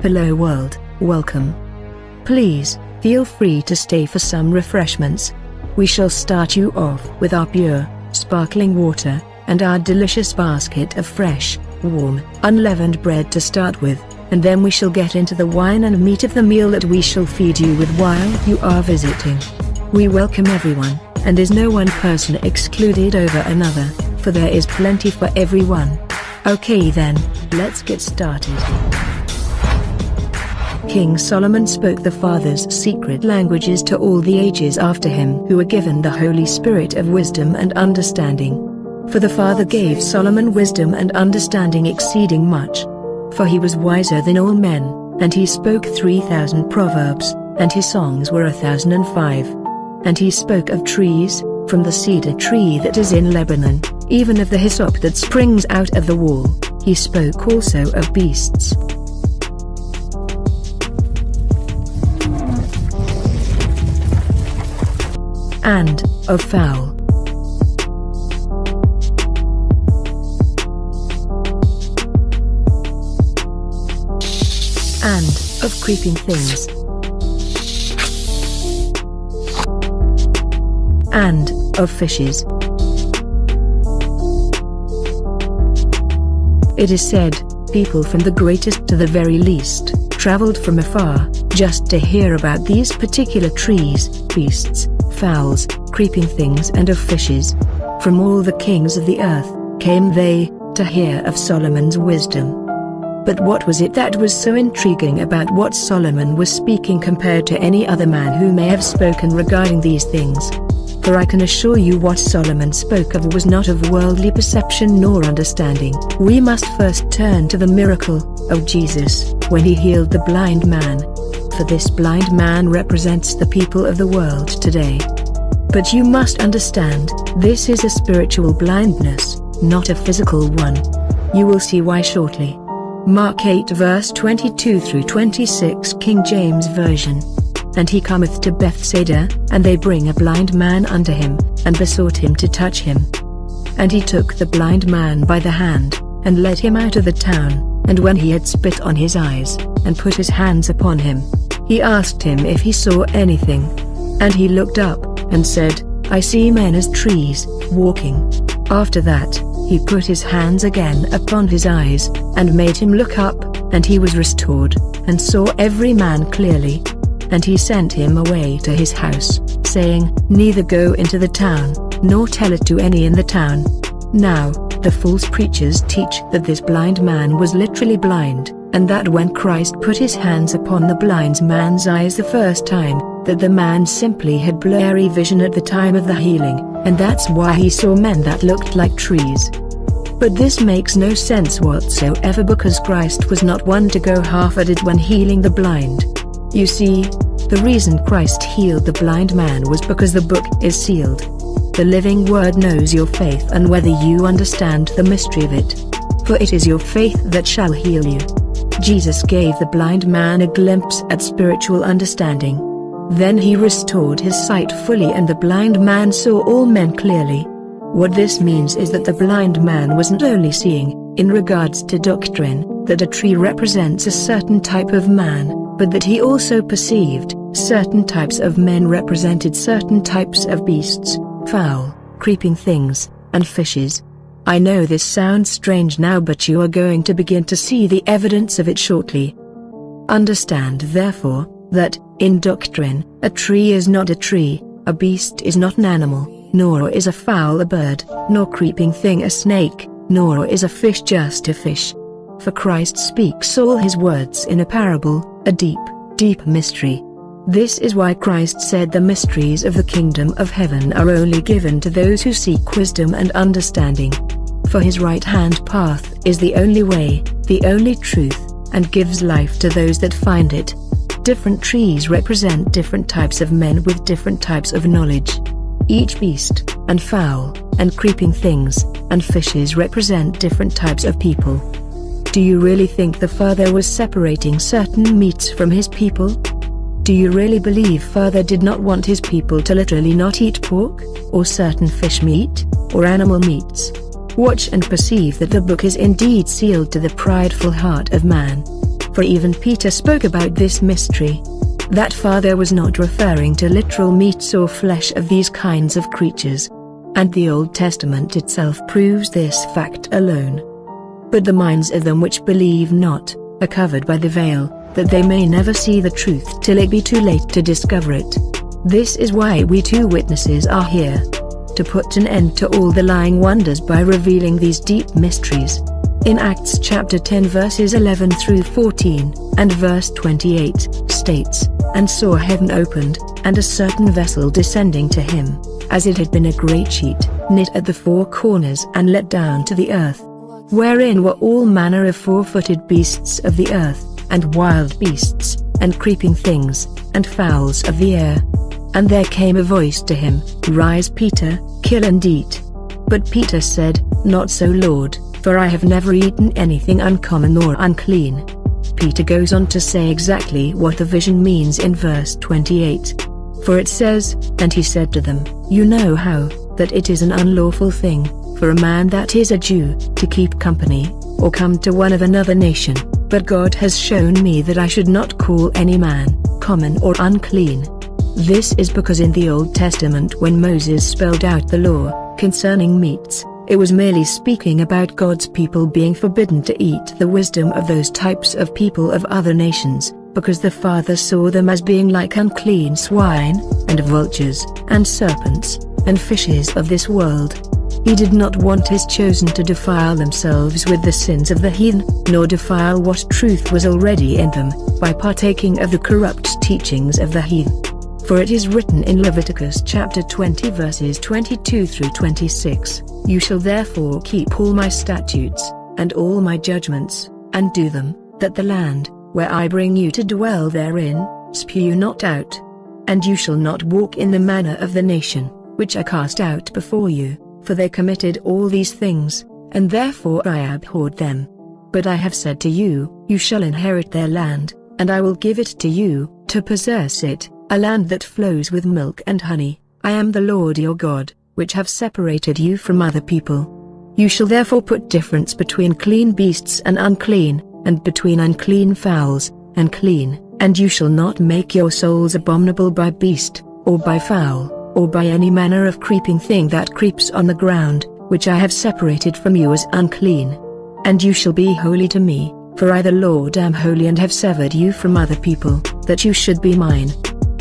Hello world, welcome. Please, feel free to stay for some refreshments. We shall start you off with our pure, sparkling water, and our delicious basket of fresh, warm, unleavened bread to start with, and then we shall get into the wine and meat of the meal that we shall feed you with while you are visiting. We welcome everyone, and is no one person excluded over another, for there is plenty for everyone. Okay then, let's get started. King Solomon spoke the Father's secret languages to all the ages after him who were given the Holy Spirit of wisdom and understanding. For the Father gave Solomon wisdom and understanding exceeding much. For he was wiser than all men, and he spoke 3,000 proverbs, and his songs were 1,005. And he spoke of trees, from the cedar tree that is in Lebanon, even of the hyssop that springs out of the wall. He spoke also of beasts, and of fowl, and of creeping things, and of fishes. It is said, people from the greatest to the very least, traveled from afar, just to hear about these particular trees, beasts, fowls, creeping things and of fishes. From all the kings of the earth, came they, to hear of Solomon's wisdom. But what was it that was so intriguing about what Solomon was speaking compared to any other man who may have spoken regarding these things? For I can assure you what Solomon spoke of was not of worldly perception nor understanding. We must first turn to the miracle of Jesus, when he healed the blind man. For this blind man represents the people of the world today. But you must understand, this is a spiritual blindness, not a physical one. You will see why shortly. Mark 8 verse 22 through 26 King James Version. And he cometh to Bethsaida, and they bring a blind man unto him, and besought him to touch him. And he took the blind man by the hand, and led him out of the town, and when he had spit on his eyes, and put his hands upon him, he asked him if he saw anything. And he looked up, and said, I see men as trees, walking. After that, he put his hands again upon his eyes, and made him look up, and he was restored, and saw every man clearly. And he sent him away to his house, saying, Neither go into the town, nor tell it to any in the town. Now, the false preachers teach that this blind man was literally blind, and that when Christ put his hands upon the blind man's eyes the first time, that the man simply had blurry vision at the time of the healing, and that's why he saw men that looked like trees. But this makes no sense whatsoever, because Christ was not one to go half-hearted when healing the blind. You see, the reason Christ healed the blind man was because the book is sealed. The living word knows your faith and whether you understand the mystery of it. For it is your faith that shall heal you. Jesus gave the blind man a glimpse at spiritual understanding. Then he restored his sight fully, and the blind man saw all men clearly. What this means is that the blind man wasn't only seeing, in regards to doctrine, that a tree represents a certain type of man, but that he also perceived, certain types of men represented certain types of beasts, fowl, creeping things, and fishes. I know this sounds strange now, but you are going to begin to see the evidence of it shortly. Understand therefore, that, in doctrine, a tree is not a tree, a beast is not an animal, nor is a fowl a bird, nor creeping thing a snake, nor is a fish just a fish. For Christ speaks all his words in a parable, a deep, deep mystery. This is why Christ said the mysteries of the kingdom of heaven are only given to those who seek wisdom and understanding. For his right-hand path is the only way, the only truth, and gives life to those that find it. Different trees represent different types of men with different types of knowledge. Each beast, and fowl, and creeping things, and fishes represent different types of people. Do you really think the Father was separating certain meats from his people? Do you really believe Father did not want his people to literally not eat pork, or certain fish meat, or animal meats? Watch and perceive that the book is indeed sealed to the prideful heart of man. For even Peter spoke about this mystery. That Father was not referring to literal meats or flesh of these kinds of creatures. And the Old Testament itself proves this fact alone. But the minds of them which believe not, are covered by the veil, that they may never see the truth till it be too late to discover it. This is why we two witnesses are here. To put an end to all the lying wonders by revealing these deep mysteries. In Acts chapter 10 verses 11 through 14, and verse 28, states, "And saw heaven opened, and a certain vessel descending to him, as it had been a great sheet, knit at the four corners and let down to the earth. Wherein were all manner of four-footed beasts of the earth, and wild beasts, and creeping things, and fowls of the air. And there came a voice to him, Rise, Peter, kill and eat. But Peter said, Not so, Lord, for I have never eaten anything uncommon or unclean." Peter goes on to say exactly what the vision means in verse 28. For it says, "And he said to them, You know how, that it is an unlawful thing, for a man that is a Jew, to keep company, or come to one of another nation, but God has shown me that I should not call any man, common or unclean." This is because in the Old Testament when Moses spelled out the law, concerning meats, it was merely speaking about God's people being forbidden to eat the wisdom of those types of people of other nations, because the Father saw them as being like unclean swine, and vultures, and serpents, and fishes of this world. He did not want his chosen to defile themselves with the sins of the heathen, nor defile what truth was already in them, by partaking of the corrupt teachings of the heathen. For it is written in Leviticus chapter 20 verses 22 through 26, "You shall therefore keep all my statutes, and all my judgments, and do them, that the land, where I bring you to dwell therein, spew you not out. And you shall not walk in the manner of the nation, which I cast out before you, for they committed all these things, and therefore I abhorred them. But I have said to you, You shall inherit their land, and I will give it to you, to possess it, a land that flows with milk and honey. I am the Lord your God, which have separated you from other people. You shall therefore put difference between clean beasts and unclean, and between unclean fowls, and clean, and you shall not make your souls abominable by beast, or by fowl, or by any manner of creeping thing that creeps on the ground, which I have separated from you as unclean. And you shall be holy to me, for I the Lord am holy and have severed you from other people, that you should be mine."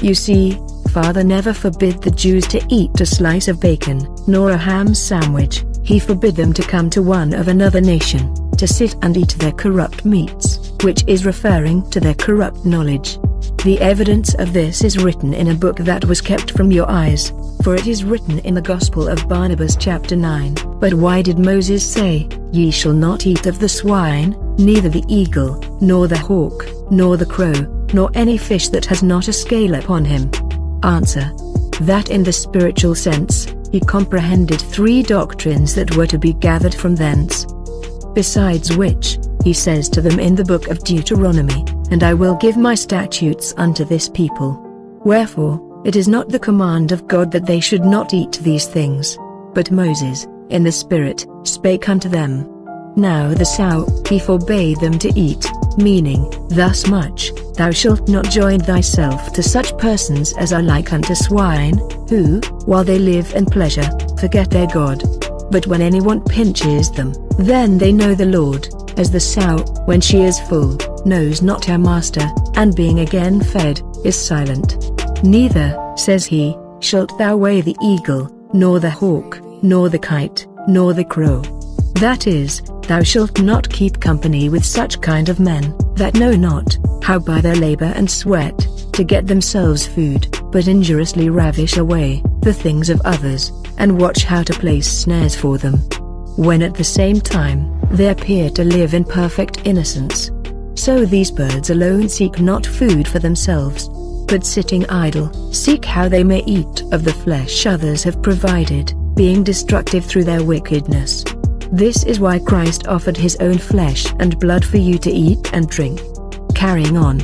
You see, Father never forbid the Jews to eat a slice of bacon, nor a ham sandwich. He forbid them to come to one of another nation, to sit and eat their corrupt meats, which is referring to their corrupt knowledge. The evidence of this is written in a book that was kept from your eyes, for it is written in the Gospel of Barnabas chapter 9. But why did Moses say, Ye shall not eat of the swine, neither the eagle, nor the hawk, nor the crow, nor any fish that has not a scale upon him? Answer: that in the spiritual sense, he comprehended three doctrines that were to be gathered from thence. Besides which, he says to them in the book of Deuteronomy, And I will give my statutes unto this people. Wherefore, it is not the command of God that they should not eat these things. But Moses, in the Spirit, spake unto them. Now the sow, he forbade them to eat, meaning, thus much, Thou shalt not join thyself to such persons as are like unto swine, who, while they live in pleasure, forget their God. But when anyone pinches them, then they know the Lord, as the sow, when she is full, knows not her master, and being again fed, is silent. Neither, says he, shalt thou weigh the eagle, nor the hawk, nor the kite, nor the crow. That is, thou shalt not keep company with such kind of men, that know not, how by their labor and sweat, to get themselves food, but injuriously ravish away the things of others, and watch how to place snares for them, when at the same time, they appear to live in perfect innocence. So these birds alone seek not food for themselves, but sitting idle, seek how they may eat of the flesh others have provided, being destructive through their wickedness. This is why Christ offered his own flesh and blood for you to eat and drink. Carrying on.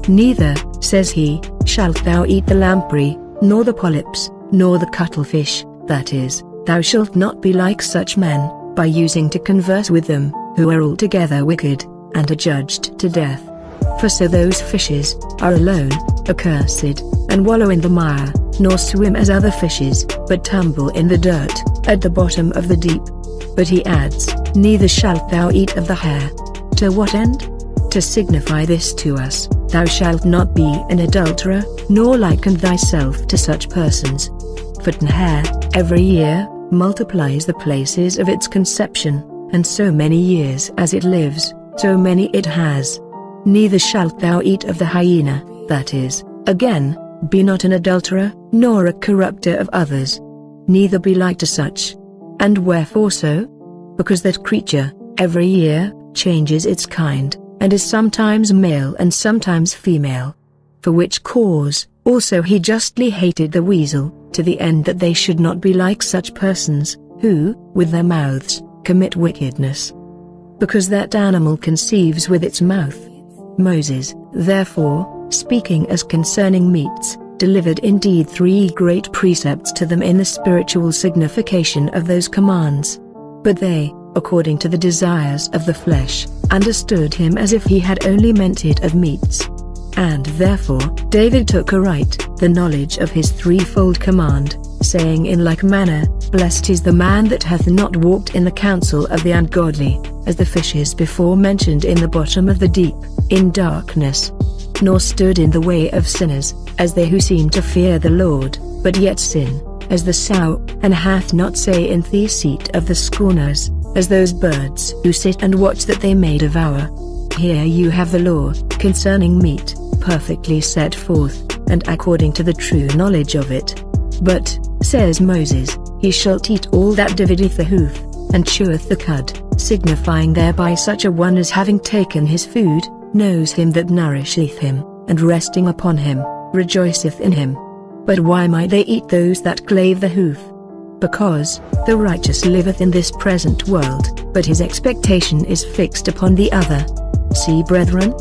Neither, says he, shalt thou eat the lamprey, nor the polyps, nor the cuttlefish, that is, thou shalt not be like such men, by using to converse with them, who are altogether wicked, and are judged to death. For so those fishes are alone, accursed, and wallow in the mire, nor swim as other fishes, but tumble in the dirt, at the bottom of the deep. But he adds, neither shalt thou eat of the hare. To what end? To signify this to us, thou shalt not be an adulterer, nor liken thyself to such persons. For the hare, every year, multiplies the places of its conception, and so many years as it lives, so many it has. Neither shalt thou eat of the hyena, that is, again, be not an adulterer, nor a corrupter of others. Neither be like to such. And wherefore so? Because that creature, every year, changes its kind, and is sometimes male and sometimes female. For which cause, also he justly hated the weasel, to the end that they should not be like such persons, who, with their mouths, commit wickedness. Because that animal conceives with its mouth. Moses, therefore, speaking as concerning meats, delivered indeed 3 great precepts to them in the spiritual signification of those commands. But they, according to the desires of the flesh, understood him as if he had only meant it of meats. And therefore, David took aright the knowledge of his threefold command, saying in like manner, Blessed is the man that hath not walked in the counsel of the ungodly, as the fishes before mentioned in the bottom of the deep, in darkness. Nor stood in the way of sinners, as they who seem to fear the Lord, but yet sin, as the sow, and hath not say in the seat of the scorners, as those birds who sit and watch that they may devour. Here you have the law, concerning meat, perfectly set forth, and according to the true knowledge of it. But, says Moses, he shall eat all that divideth the hoof, and cheweth the cud, signifying thereby such a one as having taken his food, knows him that nourisheth him, and resting upon him, rejoiceth in him. But why might they eat those that clave the hoof? Because, the righteous liveth in this present world, but his expectation is fixed upon the other. See, brethren,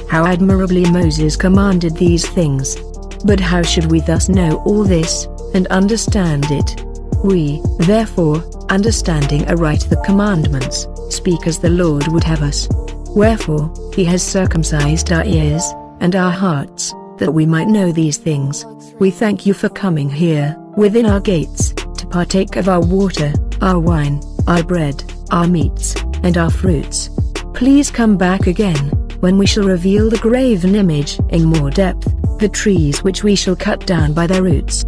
how admirably Moses commanded these things. But how should we thus know all this, and understand it? We, therefore, understanding aright the commandments, speak as the Lord would have us. Wherefore, he has circumcised our ears, and our hearts, that we might know these things. We thank you for coming here, within our gates, to partake of our water, our wine, our bread, our meats, and our fruits. Please come back again, when we shall reveal the graven image in more depth, the trees which we shall cut down by their roots,